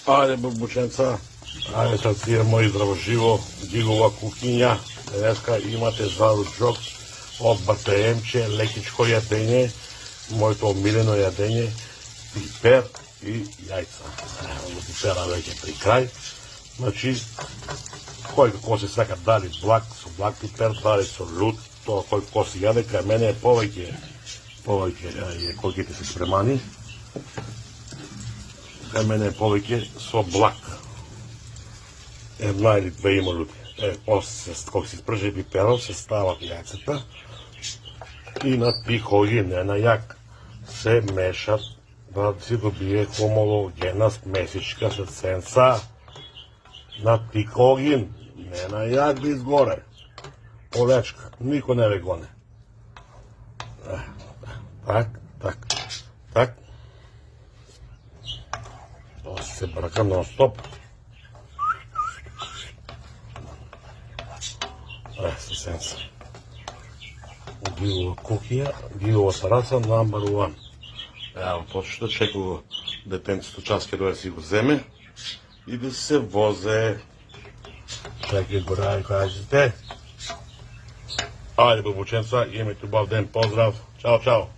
Ајде, бабученца, ајде са тие мои здравоживо, гигова кукиња. Денеска имате за ручок од БТМ-че, лекичко јадење, моето омилено јадење, пипер и јајца. Пипера веќе при крај. Значи, кој како се сака, дали блак, со блак пипер, дали со лут, тоа кој како се јаде, кај мене е повеќе колките се спремани. Кај мене е повеќе со блак. Една или две има лути. После, кога се спрже пиперов, се стават јајцата и на тих не на јак, се мешат да се добие хомологена смесичка со сенца. На тих огин, не на јак да изгоре. Полечка, никој не ве гоне. Так. Тоа се брака нон-стоп. Се сенца. Гигова кукија, гигова сараца, number one. Ево, почта чекува детенцето час ке дојде си го земе и да се возе. Чекај го рај, кажете. Ајде, бабученца, имајте убав ден, поздрав. Чао, чао.